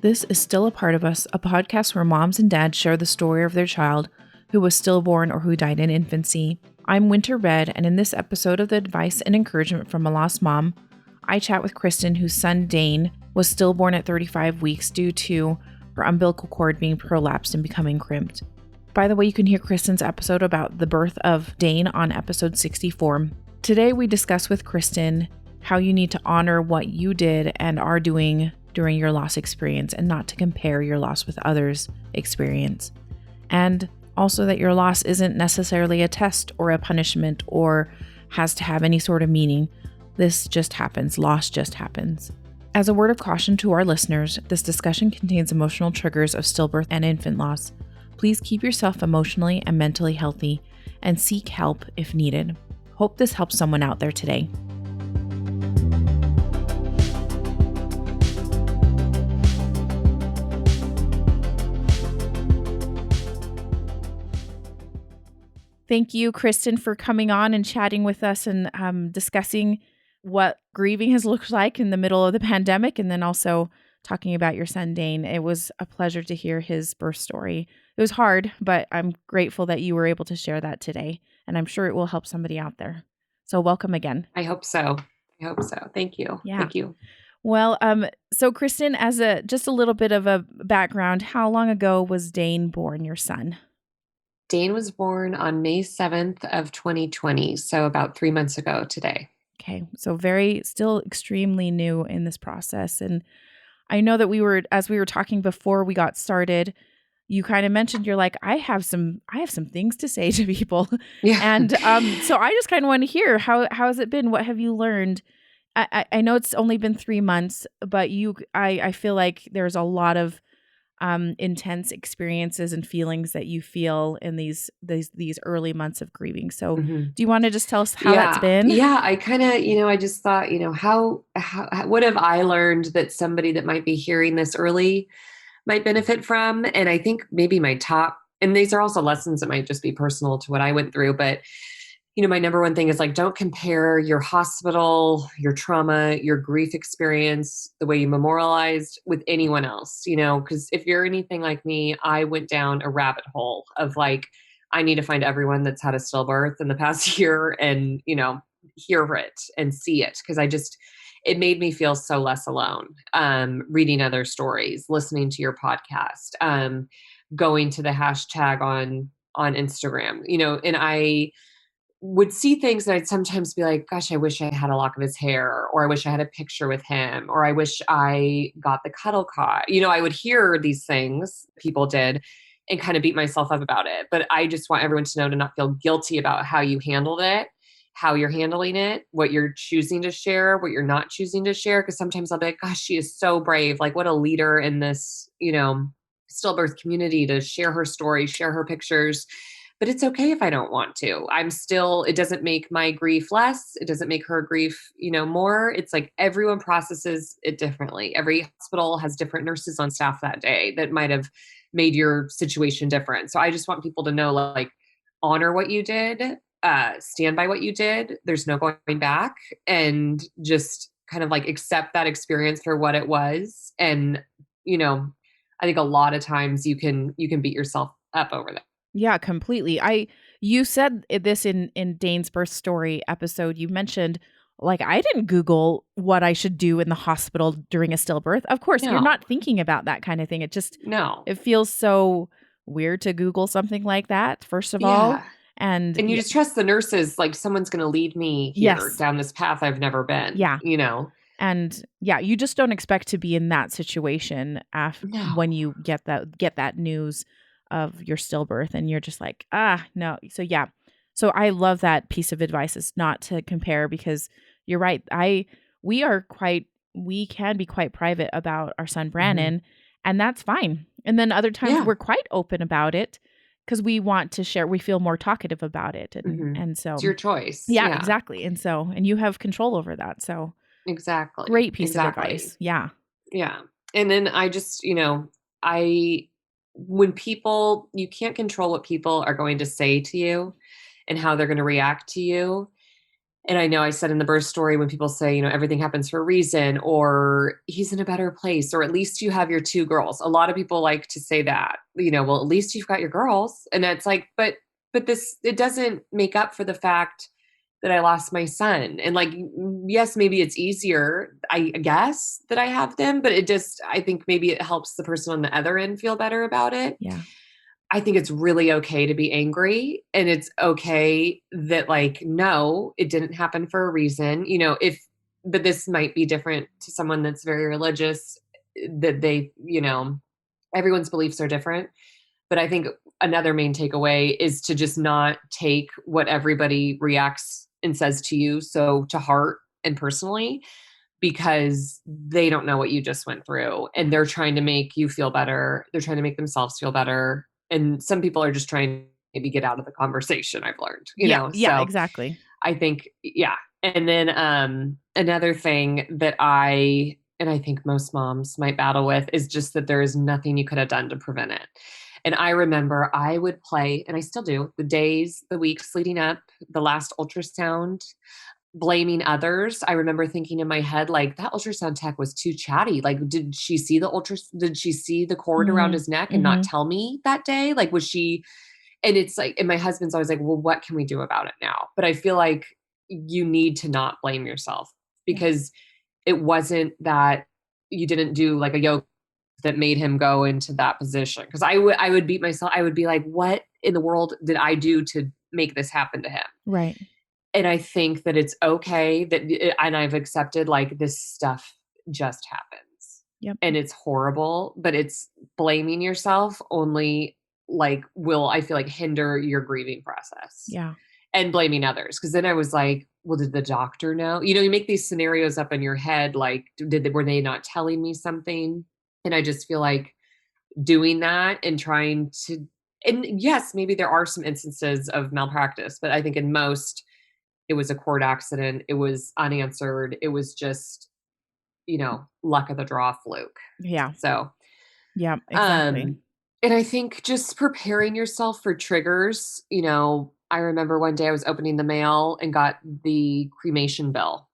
This is Still a Part of Us, a podcast where moms and dads share the story of their child who was stillborn or who died in infancy. I'm Winter Red, and in this episode of the advice and encouragement from a lost mom, I chat with Cristen, whose son Dane was stillborn at 35 weeks due to her umbilical cord being prolapsed and becoming crimped. By the way, you can hear Kristen's episode about the birth of Dane on episode 64. Today we discuss with Cristen how you need to honor what you did and are doing during your loss experience and not to compare your loss with others' experience. And also that your loss isn't necessarily a test or a punishment or has to have any sort of meaning. This just happens. Loss just happens. As a word of caution to our listeners, this discussion contains emotional triggers of stillbirth and infant loss. Please keep yourself emotionally and mentally healthy and seek help if needed. Hope this helps someone out there today. Thank you, Cristen, for coming on and chatting with us and discussing what grieving has looked like in the middle of the pandemic, and then also talking about your son, Dane. It was a pleasure to hear his birth story. It was hard, but I'm grateful that you were able to share that today, and I'm sure it will help somebody out there. So welcome again. I hope so. Thank you. Yeah. Thank you. Well, so Cristen, as just a little bit of a background, how long ago was Dane born, your son? Dane was born on May 7th of 2020, so about 3 months ago today. Okay, so still extremely new in this process. And I know that as we were talking before we got started, you kind of mentioned you're like, I have some things to say to people. Yeah. And so I just kind of want to hear how has it been? What have you learned? I know it's only been 3 months, but I feel like there's a lot of intense experiences and feelings that you feel in these early months of grieving. So do you want to just tell us how that's been? Yeah, I kind of, I just thought, how what have I learned that somebody that might be hearing this early might benefit from? And I think maybe and these are also lessons that might just be personal to what I went through, but my number one thing is like, don't compare your hospital, your trauma, your grief experience, the way you memorialized with anyone else, because if you're anything like me, I went down a rabbit hole of like, I need to find everyone that's had a stillbirth in the past year and, hear it and see it. Cause it made me feel so less alone. Reading other stories, listening to your podcast, going to the hashtag on Instagram, and I would see things and I'd sometimes be like, gosh, I wish I had a lock of his hair, or I wish I had a picture with him, or I wish I got the cuddle cot. I would hear these things people did and kind of beat myself up about it. But I just want everyone to know to not feel guilty about how you handled it, how you're handling it, what you're choosing to share, what you're not choosing to share. Because sometimes I'll be like, gosh, she is so brave. Like, what a leader in this, stillbirth community to share her story, share her pictures. But it's okay if I don't want to. It doesn't make my grief less. It doesn't make her grief, more. It's like everyone processes it differently. Every hospital has different nurses on staff that day that might have made your situation different. So I just want people to know, like, honor what you did, stand by what you did. There's no going back, and just kind of like accept that experience for what it was. And, I think a lot of times you can beat yourself up over that. Yeah, completely. You said this in Dane's birth story episode. You mentioned, like, I didn't Google what I should do in the hospital during a stillbirth. Of course, No. You're not thinking about that kind of thing. No. It feels so weird to Google something like that, first of all. And you just trust the nurses, like someone's going to lead me here down this path I've never been. Yeah. And you just don't expect to be in that situation when you get that news of your stillbirth, and you're just like, no. So I love that piece of advice, is not to compare, because you're right. We can be quite private about our son Brandon, and that's fine. And then other times we're quite open about it because we want to share. We feel more talkative about it, and so it's your choice. Yeah, exactly. And you have control over that. So exactly, great piece of advice. Yeah. And then I just, when you can't control what people are going to say to you and how they're going to react to you. And I know I said in the birth story, when people say, everything happens for a reason, or he's in a better place, or at least you have your two girls. A lot of people like to say that, well, at least you've got your girls. And it's like, but this, it doesn't make up for the fact that I lost my son. And like, yes, maybe it's easier, I guess, that I have them, but I think maybe it helps the person on the other end feel better about it. Yeah. I think it's really okay to be angry, and it's okay that like, no, it didn't happen for a reason, but this might be different to someone that's very religious, that they, everyone's beliefs are different. But I think another main takeaway is to just not take what everybody reacts and says to you so to heart and personally, because they don't know what you just went through, and they're trying to make you feel better. They're trying to make themselves feel better. And some people are just trying to maybe get out of the conversation, I've learned, Yeah, So exactly. I think, yeah. And then another thing that I think most moms might battle with is just that there is nothing you could have done to prevent it. And I remember I would play, and I still do, the days, the weeks leading up, the last ultrasound, blaming others. I remember thinking in my head, like, that ultrasound tech was too chatty. Like, did she see the cord around his neck and not tell me that day? Like, was she, and it's like, and my husband's always like, well, what can we do about it now? But I feel like you need to not blame yourself, because it wasn't that you didn't do like a yoga that made him go into that position. Cause I would beat myself. I would be like, what in the world did I do to make this happen to him? Right. And I think that it's okay that, and I've accepted, like, this stuff just happens. Yep. And it's horrible, but it's blaming yourself only, like, will, I feel like, hinder your grieving process. Yeah. And blaming others. Cause then I was like, well, did the doctor know? You make these scenarios up in your head. Like, were they not telling me something? And I just feel like doing that and trying to, and yes, maybe there are some instances of malpractice, but I think in most, it was a cord accident. It was unanswered. It was just, luck of the draw, fluke. Yeah. So, yeah, exactly. And I think just preparing yourself for triggers, I remember one day I was opening the mail and got the cremation bill.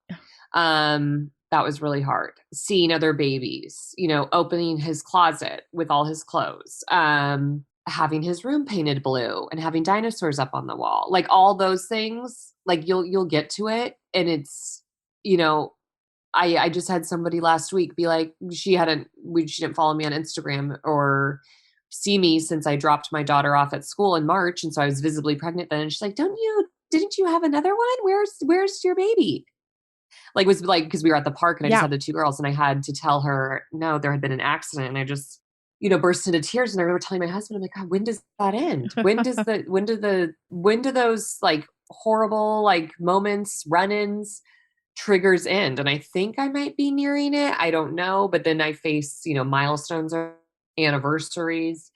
That was really hard. Seeing other babies, opening his closet with all his clothes, having his room painted blue and having dinosaurs up on the wall, like all those things, like you'll get to it. And it's, I just had somebody last week be like, she didn't follow me on Instagram or see me since I dropped my daughter off at school in March. And so I was visibly pregnant then. And she's like, didn't you have another one? Where's your baby? Like, it was like, because we were at the park and I just had the two girls, and I had to tell her, no, there had been an accident. And I just, burst into tears. And I remember telling my husband, I'm like, God, when does that end? When do those like horrible like moments, run-ins, triggers end? And I think I might be nearing it. I don't know. But then I face, milestones or anniversaries.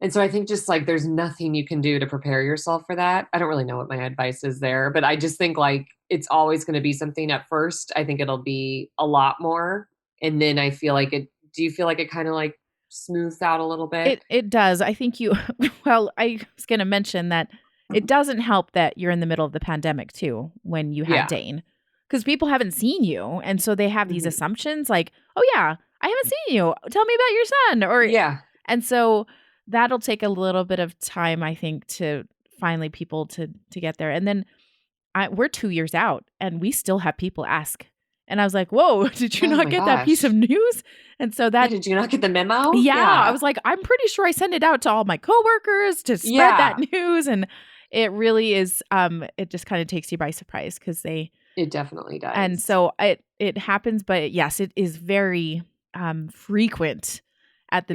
And so I think just like there's nothing you can do to prepare yourself for that. I don't really know what my advice is there, but I just think like it's always going to be something at first. I think it'll be a lot more. And then I feel like do you feel like it kind of like smooths out a little bit? It does. I think well, I was going to mention that it doesn't help that you're in the middle of the pandemic too, when you had Dane, because people haven't seen you. And so they have these assumptions like, oh yeah, I haven't seen you. Tell me about your son. Or, and so that'll take a little bit of time, I think, to finally people to get there. And then we're 2 years out and we still have people ask. And I was like, whoa, did you not get that piece of news? And so that, did you not get the memo? Yeah. I was like, I'm pretty sure I sent it out to all my coworkers to spread that news. And it really is, it just kind of takes you by surprise because it definitely does. And so it happens, but yes, it is very frequent at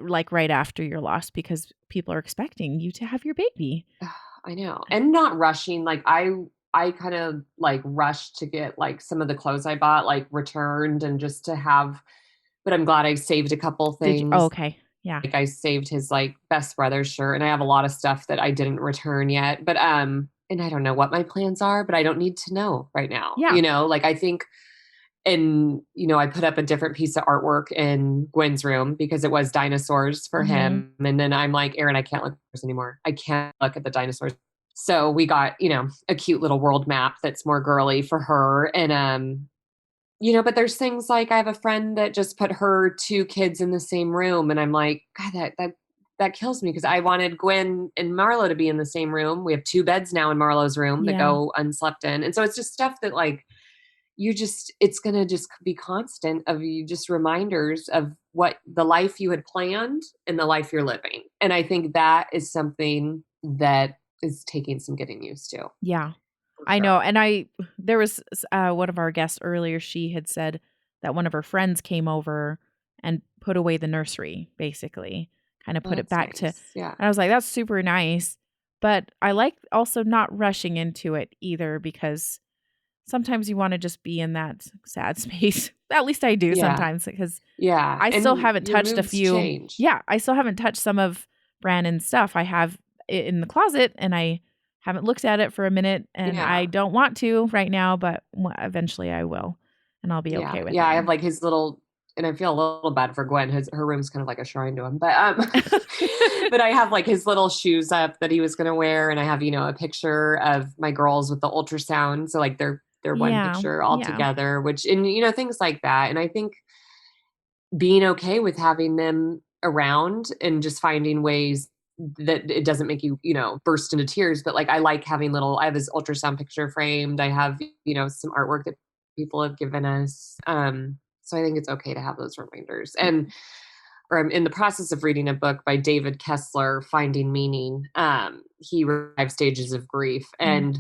like right after your loss, because people are expecting you to have your baby. I know. And not rushing. Like I kind of like rushed to get like some of the clothes I bought like returned, and just to have, but I'm glad I saved a couple things. Oh, okay. Yeah. Like I saved his like best brother's shirt, and I have a lot of stuff that I didn't return yet, but and I don't know what my plans are, but I don't need to know right now. Yeah. Like I think, and, I put up a different piece of artwork in Gwen's room because it was dinosaurs for him. And then I'm like, Aaron, I can't look at this anymore. I can't look at the dinosaurs So we got, a cute little world map that's more girly for her. And, but there's things like I have a friend that just put her two kids in the same room. And I'm like, God, that kills me because I wanted Gwen and Marlo to be in the same room. We have two beds now in Marlo's room that Yeah. go unslept in. And so it's just stuff that like, it's going to just be constant of you just reminders of what the life you had planned and the life you're living. And I think that is something that is taking some getting used to Yeah. for I know. sure. And there was one of our guests earlier, she had said that one of her friends came over and put away the nursery, basically, kind of Oh, put it that's back to, and nice. Yeah. I was like, that's super nice. But I like also not rushing into it either because sometimes you want to just be in that sad space. At least I do Yeah. sometimes because Yeah. I still And haven't your touched a moods few. change. Yeah, I still haven't touched some of Brandon's stuff. I have it in the closet and I haven't looked at it for a minute and I Yeah. don't want to right now, but eventually I will and I'll be Yeah. okay with Yeah. I it. have like his little, and I feel a little bad for Gwen. Her room's kind of like a shrine to him, but, but I have like his little shoes up that he was going to wear. And I have, a picture of my girls with the ultrasound. So like they're one Yeah. picture all Yeah. together, which, and, things like that. And I think being okay with having them around and just finding ways that it doesn't make you, burst into tears. But like, I like having I have his ultrasound picture framed. I have, some artwork that people have given us. So I think it's okay to have those reminders. Or I'm in the process of reading a book by David Kessler, Finding Meaning. He wrote 5 Stages of Grief. Mm. And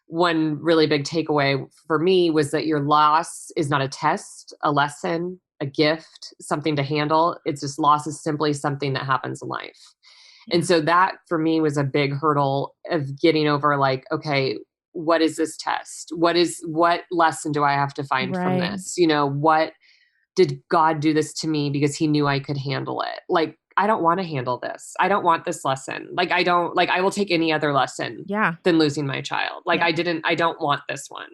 one really big takeaway for me was that your loss is not a test, a lesson, a gift, something to handle. It's just loss is simply something that happens in life. And Yeah. so that for me was a big hurdle of getting over like, okay, what is this test? What lesson do I have to find from Right. this? What did God do this to me because he knew I could handle it? Like, I don't want to handle this. I don't want this lesson. Like, I will take any other lesson Yeah. than losing my child. Like, Yeah. I don't want this one.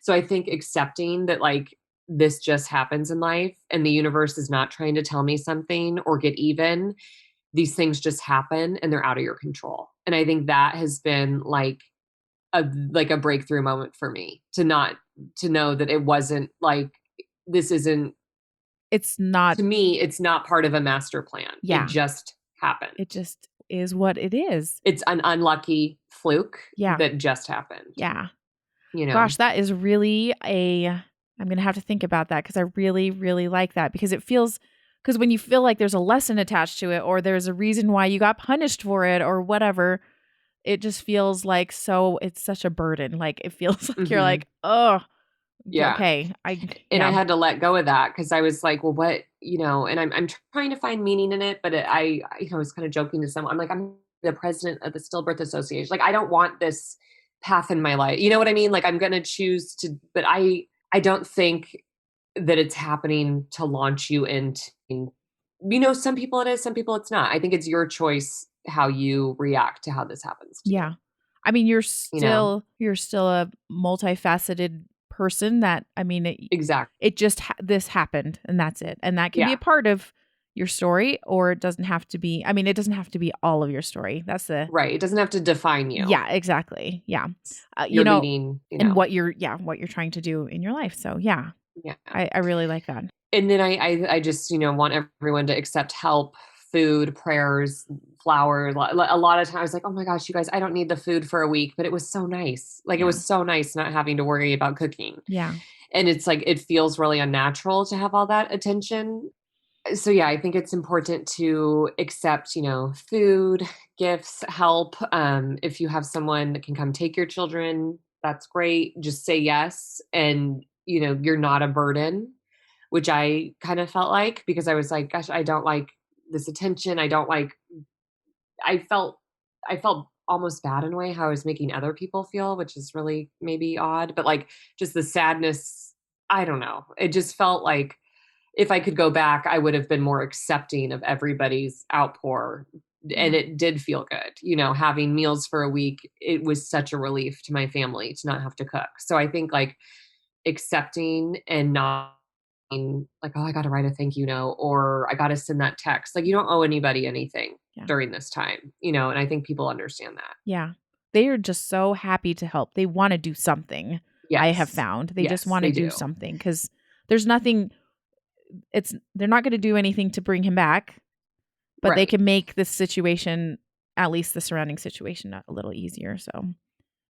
So I think accepting that, like, this just happens in life and the universe is not trying to tell me something or get even. These things just happen and they're out of your control. And I think that has been like a breakthrough moment for me to know that it wasn't like, this isn't, It's not. to me, it's not part of a master plan. It Yeah. just happened. It just is what it is. It's an unlucky fluke Yeah. that just happened, Yeah. you know? Gosh, that is really I'm going to have to think about that because I really, really like that because because when you feel like there's a lesson attached to it or there's a reason why you got punished for it or whatever, it just feels like it's such a burden. Like it feels like you're Mhm. like, oh, Yeah. okay. And I Yeah. had to let go of that because I was like, well, what, and I'm trying to find meaning in it, but I was kind of joking to someone. I'm like, I'm the president of the Stillbirth Association. Like, I don't want this path in my life. You know what I mean? Like, I'm going to choose to, but I don't think that it's happening to launch you into, some people it is, some people it's not. I think it's your choice how you react to how this happens to you, Yeah. I mean, you know? you're still a multifaceted person that I mean, Exactly. it just this happened and that's it. And that can be Yeah. a part of your story or it doesn't have to be. I mean, it doesn't have to be all of your story. That's the Right. It doesn't have to define you. Yeah, exactly. Yeah. You're leading, And what you're trying to do in your life. So, yeah. yeah. I really like that. And then I just, want everyone to accept help, food, prayers, flowers. A lot of times I was like, oh my gosh, you guys, I don't need the food for a week, but it was so nice. Like, it Yeah. was so nice not having to worry about cooking. Yeah. And it's like, it feels really unnatural to have all that attention. So yeah, I think it's important to accept, food, gifts, help. If you have someone that can come take your children, that's great. Just say yes. And, you're not a burden, which I kind of felt like because I was like, gosh, I don't like this attention. I don't like, I felt, I felt almost bad in a way how I was making other people feel, which is really maybe odd, but like just the sadness. I don't know. It just felt like, if I could go back, I would have been more accepting of everybody's outpour. And Yeah. it did feel good, having meals for a week. It was such a relief to my family to not have to cook. So I think like accepting and not being like, oh, I got to write a thank you note or I got to send that text. Like, you don't owe anybody anything Yeah. during this time, and I think people understand that. Yeah. they are just so happy to help. They want to do something. I have Yes. found they just Yes, want to they do do. something because there's nothing. They're not going to do anything to bring him back, but they Right. can make this situation, at least the surrounding situation, a little easier. So,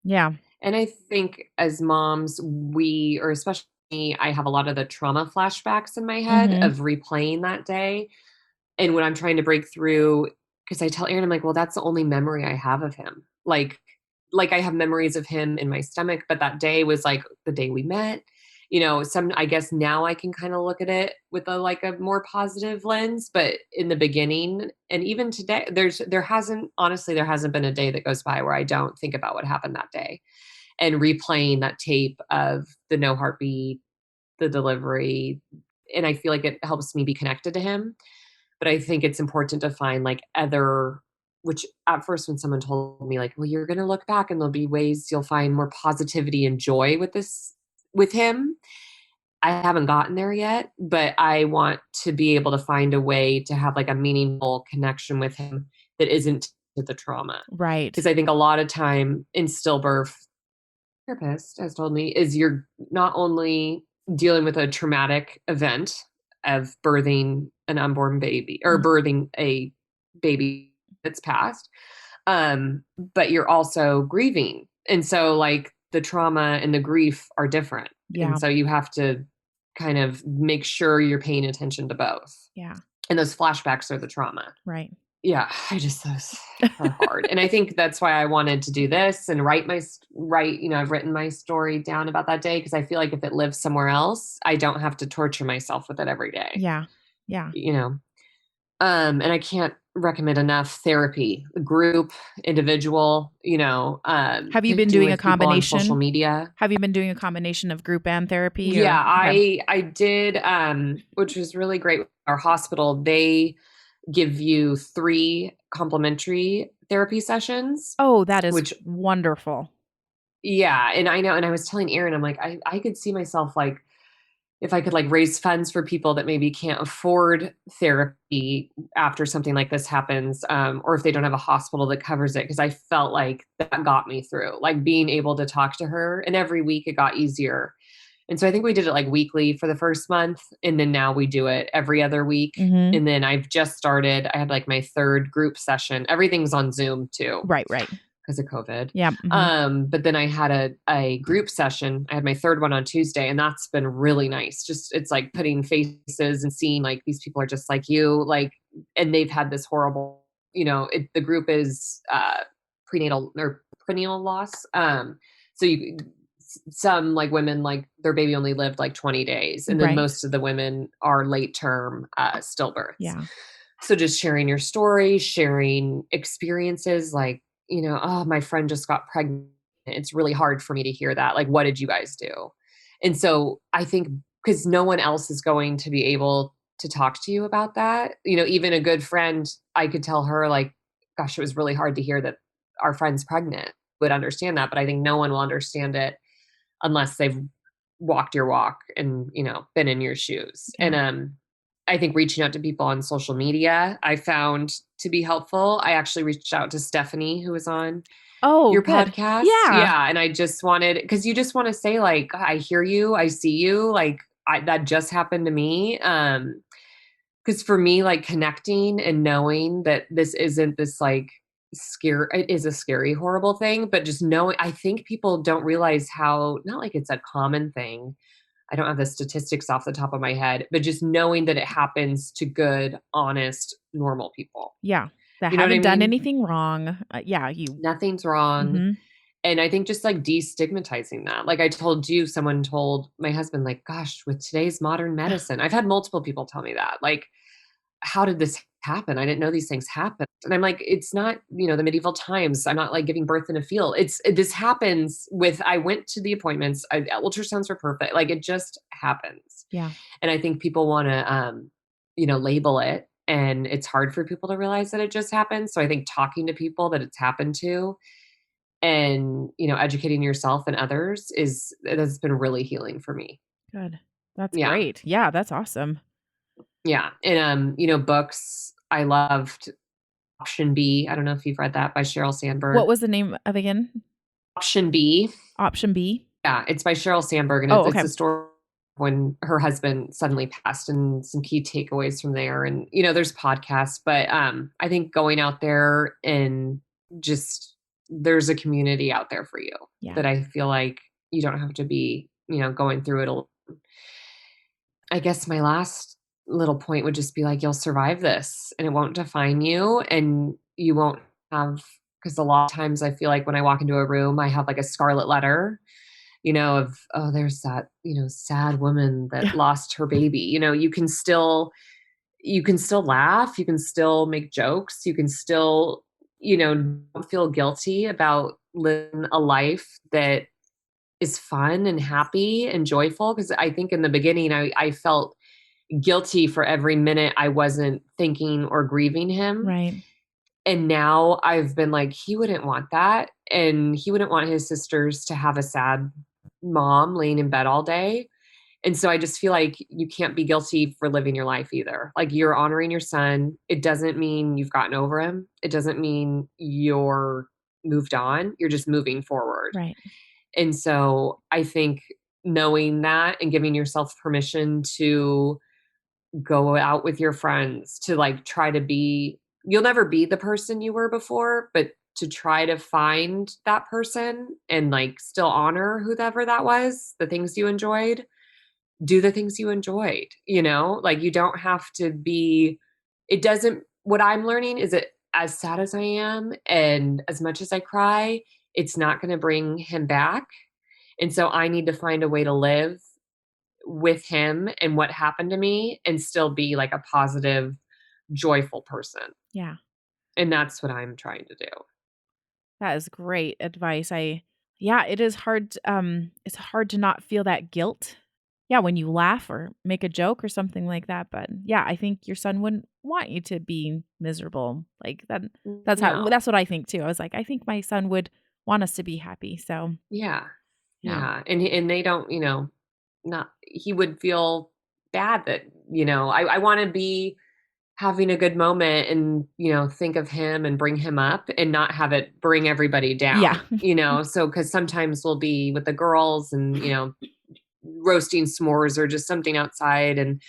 yeah. And I think as moms, or especially me, I have a lot of the trauma flashbacks in my head Mm-hmm. of replaying that day. And when I'm trying to break through, because I tell Aaron, I'm like, well, that's the only memory I have of him. Like I have memories of him in my stomach, but that day was like the day we met. I guess now I can kind of look at it with a more positive lens, but in the beginning and even today, there hasn't been a day that goes by where I don't think about what happened that day and replaying that tape of the no heartbeat, the delivery. And I feel like it helps me be connected to him. But I think it's important to find which at first when someone told me like, well, you're going to look back and there'll be ways you'll find more positivity and joy with him. I haven't gotten there yet, but I want to be able to find a way to have like a meaningful connection with him that isn't to the trauma. Right. Because I think a lot of time in stillbirth, therapist has told me is you're not only dealing with a traumatic event of birthing an unborn baby or Mhm. birthing a baby that's passed, but you're also grieving. And so like the trauma and the grief are different. And Yeah. so you have to kind of make sure you're paying attention to both. Yeah. And those flashbacks are the trauma. Right. Yeah, those are hard. And I think that's why I wanted to do this and I've written my story down about that day because I feel like if it lives somewhere else, I don't have to torture myself with it every day, Yeah. Yeah. you know? And I can't recommend enough therapy, group, individual, Have you been connecting doing a with people on social combination? media. Have you been doing a combination of group and therapy Yeah, or okay. I did, which was really great. Our hospital, they give you 3 complimentary therapy sessions, Oh, that is which wonderful. yeah, and I know, and I was telling Aaron, I'm like, I could see myself, like, if I could, like, raise funds for people that maybe can't afford therapy after something like this happens, or if they don't have a hospital that covers it, because I felt like that got me through, like, being able to talk to her, and every week it got easier. And so I think we did it like weekly for the first month. And then now we do it every other week. Mhm. And then I've just started, I had like my 3rd group session. Everything's on Zoom too Right, right. because of COVID. Yeah, mhm. But then I had a group session. I had my 3rd one on Tuesday, and that's been really nice. Just it's like putting faces and seeing like these people are just like you, like, and they've had this horrible, the group is prenatal or prenatal loss. So some like women like their baby only lived like 20 days and then Right. most of the women are late term stillbirths. Yeah. So just sharing your story, sharing experiences like, oh, my friend just got pregnant. It's really hard for me to hear that. Like, what did you guys do? And so I think because no one else is going to be able to talk to you about that, even a good friend, I could tell her like, gosh, it was really hard to hear that our friend's pregnant, would understand that. But I think no one will understand it unless they've walked your walk and, been in your shoes. Yeah. And I think reaching out to people on social media, I found to be helpful. I actually reached out to Stephanie, who was on Oh, your good. podcast. Yeah. Yeah. And I just wanted, because you just want to say, like, I hear you, I see you, like, that just happened to me. Because for me, like connecting and knowing that this isn't this like it is a scary, horrible thing, but just knowing, I think people don't realize how, not like it's a common thing. I don't have the statistics off the top of my head, but just knowing that it happens to good, honest, normal people. Yeah. That You know what I haven't done mean? anything wrong. Yeah, you Nothing's wrong. Mhm. And I think just like destigmatizing that. Like I told you, someone told my husband, like, gosh, with today's modern medicine, I've had multiple people tell me that. Like, how did this happen? I didn't know these things happened. And I'm like, it's not, the medieval times. I'm not like giving birth in a field. This happens I went to the appointments. Ultrasounds were perfect. Like it just happens. Yeah. And I think people want to, label it. And it's hard for people to realize that it just happens. So I think talking to people that it's happened to and, educating yourself and others that's been really healing for me. Good. That's Yeah. great. Yeah, that's awesome. Yeah. And, books I loved. Option B. I don't know if you've read that by Sheryl Sandberg. What was the name of again? Option B. Option B? Yeah, it's by Sheryl Sandberg, and Oh, it's okay. a story when her husband suddenly passed and some key takeaways from there. And, there's podcasts, but I think going out there and just there's a community out there for you Yeah. that I feel like you don't have to be, going through it alone. I guess my last little point would just be like, you'll survive this and it won't define you, and you won't have, because a lot of times I feel like when I walk into a room, I have like a scarlet letter, of, oh, there's that, sad woman that lost her baby. You can still laugh, you can still make jokes, you can still, don't feel guilty about living a life that is fun and happy and joyful. Because I think in the beginning, I felt guilty for every minute I wasn't thinking or grieving him. Right. And now I've been like, he wouldn't want that. And he wouldn't want his sisters to have a sad mom laying in bed all day. And so I just feel like you can't be guilty for living your life either. Like, you're honoring your son. It doesn't mean you've gotten over him. It doesn't mean you're moved on. You're just moving forward. Right. And so I think knowing that and giving yourself permission to go out with your friends, to like try to be, you'll never be the person you were before, but to try to find that person and like still honor whoever that was, the things you enjoyed, do the things you enjoyed, like you don't have to be, it doesn't, what I'm learning is that as sad as I am and as much as I cry, it's not going to bring him back. And so I need to find a way to live with him and what happened to me and still be like a positive, joyful person. Yeah. And that's what I'm trying to do. That is great advice. It is hard. It's hard to not feel that guilt. Yeah, when you laugh or make a joke or something like that. But yeah, I think your son wouldn't want you to be miserable like that. That's No. that's what I think too. I was like, I think my son would want us to be happy. So Yeah. yeah. Yeah. And they don't, not, he would feel bad that, I want to be having a good moment and, think of him and bring him up and not have it bring everybody Yeah. down, so, cause sometimes we'll be with the girls and, roasting s'mores or just something outside. And,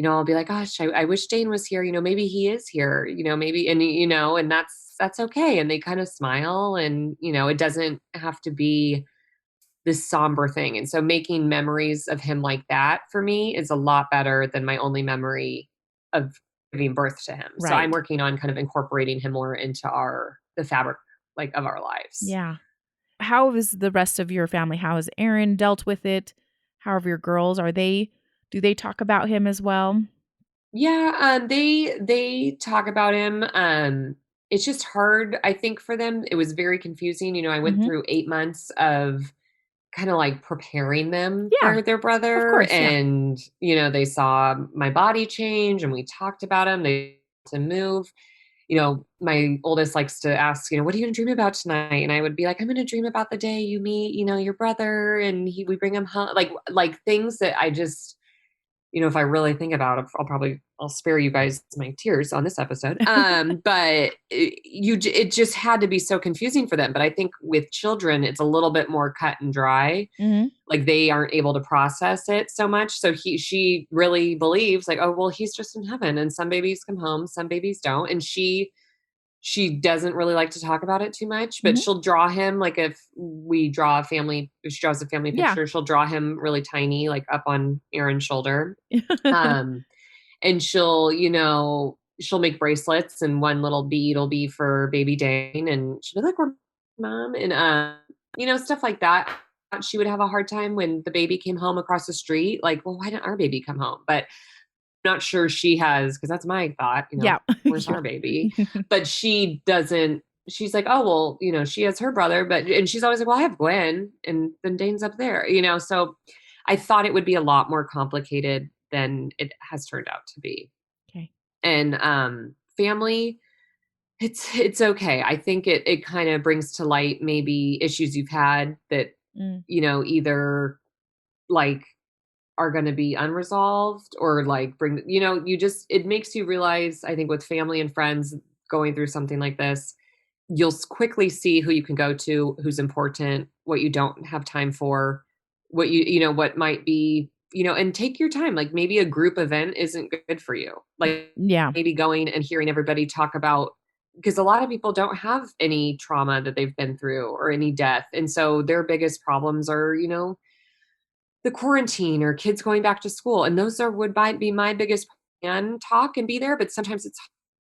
I'll be like, gosh, I wish Dane was here. Maybe he is here, maybe, and, and that's okay. And they kind of smile and, it doesn't have to be this somber thing. And so making memories of him like that for me is a lot better than my only memory of giving birth to him. So I'm Right. working on kind of incorporating him more into the fabric like of our lives. Yeah. How is the rest of your family? How has Aaron dealt with it? How are your girls? Do they talk about him as well? Yeah, they talk about him. It's just hard, I think, for them. It was very confusing. I went Mhm. through 8 months of kind of like preparing them Yeah. for their Of brother. course, yeah. And, they saw my body change and we talked about him. They to move. My oldest likes to ask, what are you going to dream about tonight? And I would be like, I'm going to dream about the day you meet, your brother, and we bring him home. Like things that I just, if I really think about it, I'll spare you guys my tears on this episode. But it just had to be so confusing for them. But I think with children, it's a little bit more cut and dry. Mhm. Like they aren't able to process it so much. So she really believes like, oh, well, he's just in heaven and some babies come home, some babies don't. And she doesn't really like to talk about it too much, but Mhm. she'll draw him, like if she draws a family Yeah. picture, she'll draw him really tiny, like up on Aaron's shoulder. Um, and she'll make bracelets and one little bead will be for baby Dane and she'll be like, we're mom. And, stuff like that. She would have a hard time when the baby came home across the street. Like, well, why didn't our baby come home? But not sure she has, because that's my thought, Yeah. where's Yeah. our baby? But she doesn't, she's like, oh, well, she has her brother, and she's always like, well, I have Gwen, and then Dane's up there, so I thought it would be a lot more complicated than it has turned out to be. Okay. And family, it's okay. I think it kind of brings to light maybe issues you've had that, Mm. either like are going to be unresolved or like bring, it makes you realize, I think with family and friends, going through something like this, you'll quickly see who you can go to, who's important, what you don't have time for, what what might be, and take your time. Like maybe a group event isn't good for you. Like Yeah. maybe going and hearing everybody talk about, because a lot of people don't have any trauma that they've been through or any death. And so their biggest problems are, the quarantine or kids going back to school. And those might be my biggest and talk and be there, but sometimes it's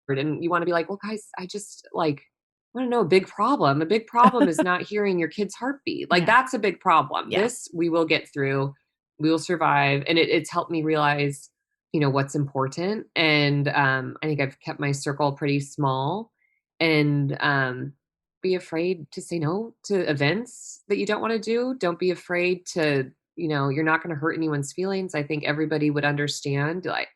hard. And you want to be like, well, guys, I just like want to know a big problem. A big problem is not hearing your kid's heartbeat. Like Yeah. that's a big problem. Yeah. This we will get through. We will survive. And it's helped me realize, what's important. And I think I've kept my circle pretty small and be afraid to say no to events that you don't want to do. Don't be afraid to, you're not going to hurt anyone's feelings. I think everybody would understand. Like,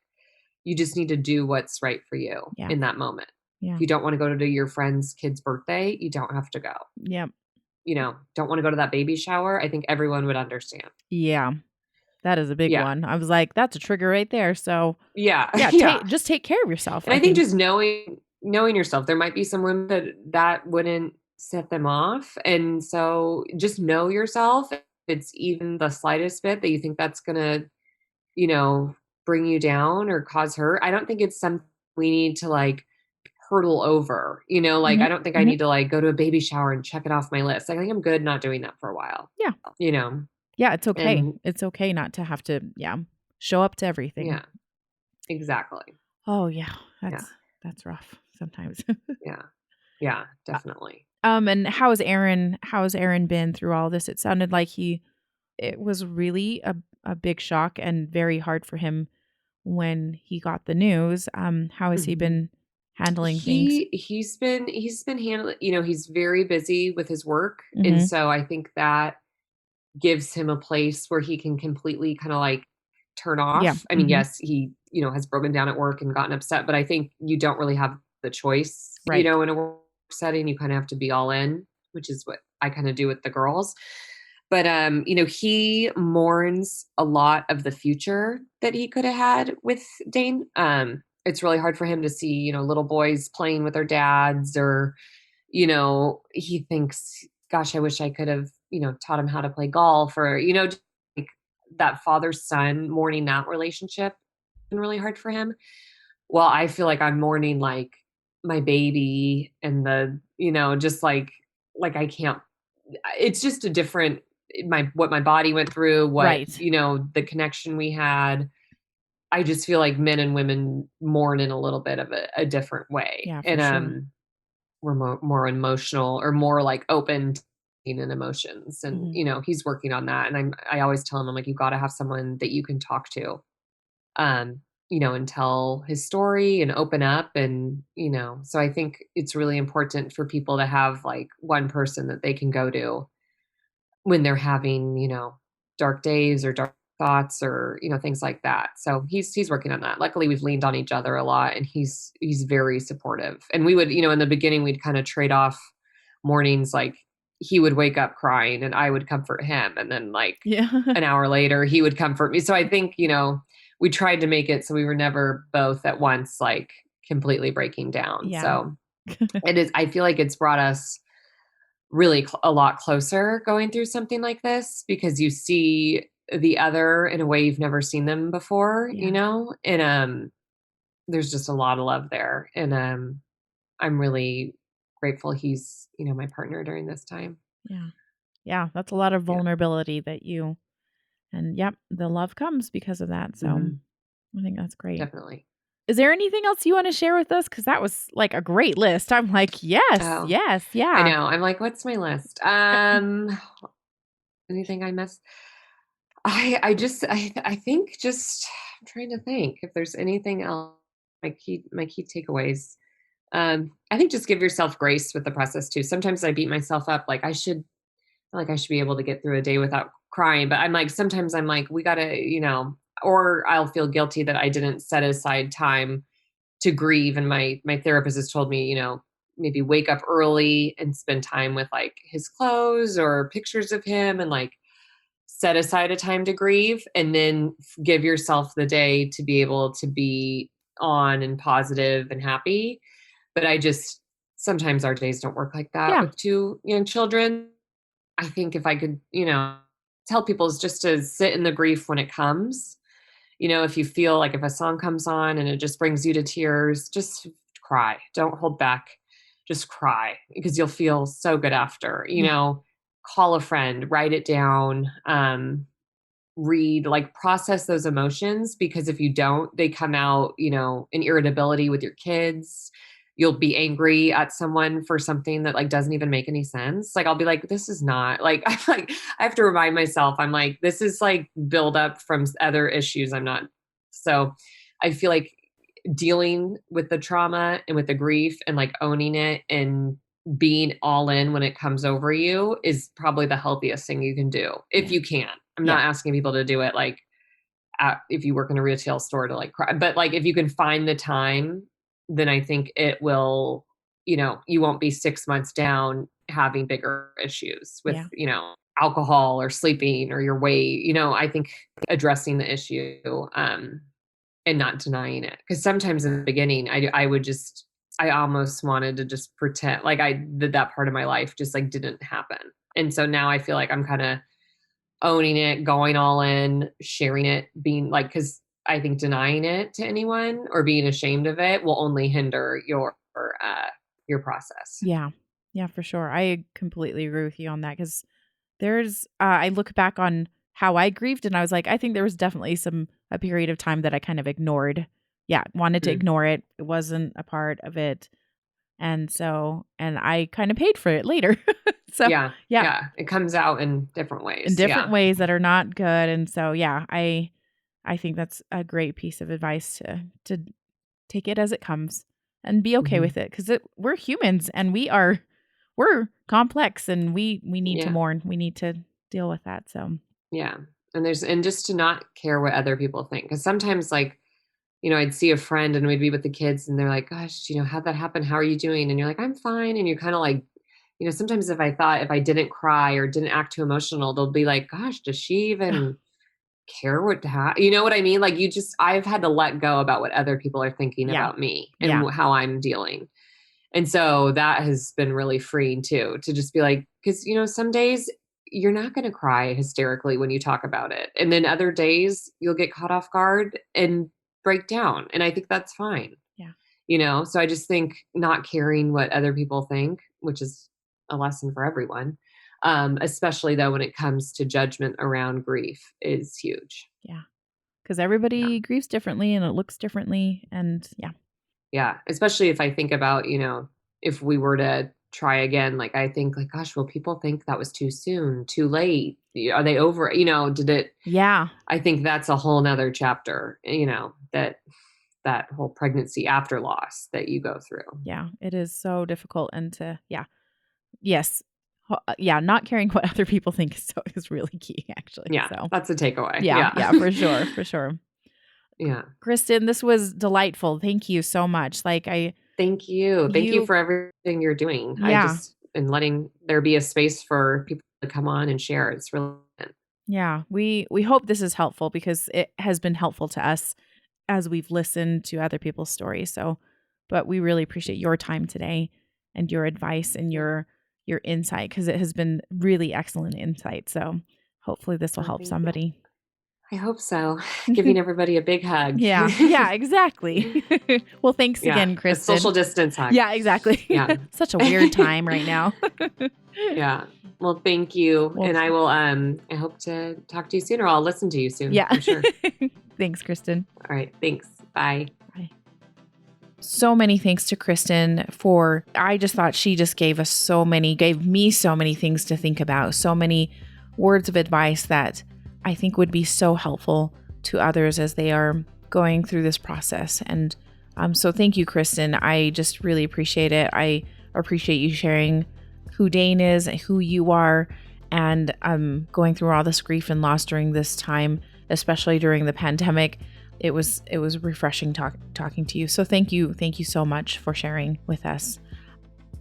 you just need to do what's right for you Yeah. in that moment. Yeah. If you don't want to go to your friend's kid's birthday, you don't have to go. Yep. Don't want to go to that baby shower. I think everyone would understand. Yeah. That is a big Yeah. one. I was like, that's a trigger right there. So Yeah. yeah, Yeah. just take care of yourself. And I think just knowing yourself, there might be some women that wouldn't set them off. And so just know yourself. If it's even the slightest bit that you think that's gonna, bring you down or cause hurt. I don't think it's something we need to like hurdle over, like Mhm. I don't think I Mhm. need to like go to a baby shower and check it off my list. Like, I think I'm good not doing that for a while, Yeah. you know? Yeah, it's okay. And It's okay not to have to, show up to everything. yeah, exactly. Oh yeah, Yeah. that's rough sometimes. Yeah. Yeah, definitely. And how's Aaron been through all this? It sounded like it was really a big shock and very hard for him when he got the news. How has he Mhm. been handling things? He's been handling, he's very busy with his work. And Mhm. so I think that gives him a place where he can completely kind of like turn Yeah. off. I mean, Mhm. yes, he, has broken down at work and gotten upset, but I think you don't really have the choice, Right. in a work setting. You kind of have to be all in, which is what I kind of do with the girls. But he mourns a lot of the future that he could have had with Dane. It's really hard for him to see, little boys playing with their dads, or he thinks, gosh, I wish I could have, taught him how to play golf, or, just like that father son, mourning that relationship been really hard for him. Well, I feel like I'm mourning like my baby and just like I can't, it's just a different, what my body went through, what, Right. the connection we had. I just feel like men and women mourn in a little bit of a different way. Yeah, for And sure. we're more emotional, or more like open to being in emotions. And Mhm. he's working on that. And I always tell him, I'm like, you got to have someone that you can talk to, um and tell his story and open up. And so I think it's really important for people to have like one person that they can go to when they're having, dark days or dark thoughts, or, things like that. So he's working on that. Luckily, we've leaned on each other a lot, and he's very supportive. And we would, in the beginning, we'd kind of trade off mornings. Like, he would wake up crying and I would comfort him. And then like Yeah. an hour later, he would comfort me. So I think, we tried to make it so we were never both at once like completely breaking down. Yeah. So I feel like it's brought us really a lot closer going through something like this, because you see the other in a way you've never seen them before, Yeah. and there's just a lot of love there. And I'm really grateful he's, my partner during this time. Yeah. Yeah, that's a lot of Yeah. vulnerability and yep, the love comes because of that. So Hmm. I think that's great. Definitely. Is there anything else you want to share with us? Because that was like a great list. I'm like, yes, Oh, yes, I yeah. know. I'm like, what's my list? Anything I miss? I think just, I'm trying to think if there's anything else. My key takeaways. I think just give yourself grace with the process too. Sometimes I beat myself up, like I should be able to get through a day without crying. But I'm like, sometimes I'm like, we gotta, or I'll feel guilty that I didn't set aside time to grieve. And my therapist has told me, maybe wake up early and spend time with like his clothes or pictures of him, and like set aside a time to grieve, and then give yourself the day to be able to be on and positive and happy. But sometimes our days don't work like that Yeah. with 2 young children. I think if I could, tell people is just to sit in the grief when it comes. If you feel like if a song comes on and it just brings you to tears, just cry. Don't hold back. Just cry because you'll feel so good after. Yeah. Call a friend, write it down, read, like process those emotions, because if you don't, they come out, in irritability with your kids. You'll be angry at someone for something that like doesn't even make any sense. Like I'll be like, this is not like, I'm like, I have to remind myself, I'm like, this is like build up from other issues. So I feel like dealing with the trauma and with the grief and like owning it and being all in when it comes over you is probably the healthiest thing you can do if you can. I'm not asking people to do it like if you work in a retail store to like cry, but like if you can find the time, then I think it will, you won't be 6 months down having bigger issues with, alcohol or sleeping or your weight. I think addressing the issue, and not denying it. Because sometimes in the beginning, I almost wanted to just pretend like that part of my life just like didn't happen. And so now I feel like I'm kind of owning it, going all in, sharing it, being like, because I think denying it to anyone or being ashamed of it will only hinder your process. Yeah. Yeah, for sure. I completely agree with you on that because I look back on how I grieved and I was like, I think there was definitely a period of time that I kind of ignored. Yeah, wanted to ignore it. It wasn't a part of it. And I kind of paid for it later. So yeah. It comes out in different ways. In different ways that are not good. And so, yeah, I think that's a great piece of advice to take it as it comes and be okay with it. Because we're humans and we're complex and we need to mourn. We need to deal with that. So yeah. And just to not care what other people think. Because sometimes like, I'd see a friend and we'd be with the kids and they're like, gosh, how'd that happen? How are you doing? And you're like, I'm fine. And you're kind of like, sometimes if I didn't cry or didn't act too emotional, they'll be like, gosh, does she even care you know what I mean? Like I've had to let go about what other people are thinking about me and how I'm dealing. And so that has been really freeing too, to just be like, because, some days you're not going to cry hysterically when you talk about it. And then other days you'll get caught off guard and break down. And I think that's fine. Yeah. So I just think not caring what other people think, which is a lesson for everyone, especially though when it comes to judgment around grief, is huge. Yeah. Because everybody grieves differently and it looks differently. And Yeah. Especially if I think about, if we were to try again, like I think like, gosh, will people think that was too soon, too late? Are they over, did it? Yeah. I think that's a whole nother chapter, that whole pregnancy after loss that you go through. Yeah. It is so difficult. And yes. Not caring what other people think is really key, actually. Yeah. So that's a takeaway. Yeah, for sure. For sure. Yeah. Cristen, this was delightful. Thank you so much. Thank you. Thank you for everything you're doing. Yeah. And letting there be a space for people to come on and share. It's really good. Yeah. We hope this is helpful because it has been helpful to us as we've listened to other people's stories. But we really appreciate your time today and your advice and your insight, because it has been really excellent insight. So hopefully this will help somebody. I hope so. Giving everybody a big hug. Yeah, exactly. Well, thanks again, Cristen. A social distance hug. Yeah, exactly. Yeah. Such a weird time right now. Yeah. Well, thank you. And I will, I hope to talk to you soon, or I'll listen to you soon. Yeah. I'm sure. Thanks, Cristen. All right. Thanks. Bye. Bye. So many thanks to Cristen I just thought she just gave me so many things to think about, so many words of advice that I think would be so helpful to others as they are going through this process. And so thank you, Cristen. I just really appreciate it. I appreciate you sharing who Dane is, who you are, and going through all this grief and loss during this time, especially during the pandemic. It was refreshing talking to you. So thank you so much for sharing with us.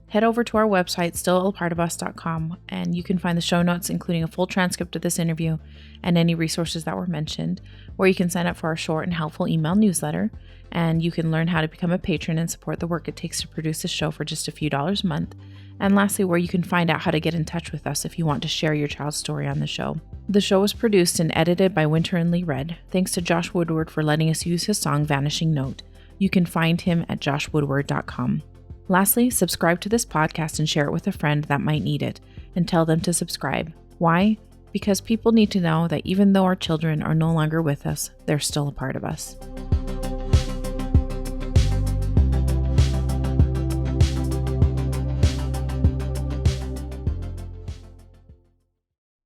Head over to our website, stillapartofus.com, and you can find the show notes, including a full transcript of this interview and any resources that were mentioned, where you can sign up for our short and helpful email newsletter, and you can learn how to become a patron and support the work it takes to produce this show for just a few dollars a month, and lastly, where you can find out how to get in touch with us if you want to share your child's story on the show. The show was produced and edited by Winter and Lee Red. Thanks to Josh Woodward for letting us use his song Vanishing Note. You can find him at joshwoodward.com. Lastly, subscribe to this podcast and share it with a friend that might need it, and tell them to subscribe. Why? Because people need to know that even though our children are no longer with us, they're still a part of us.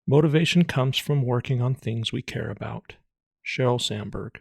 Motivation comes from working on things we care about. Sheryl Sandberg.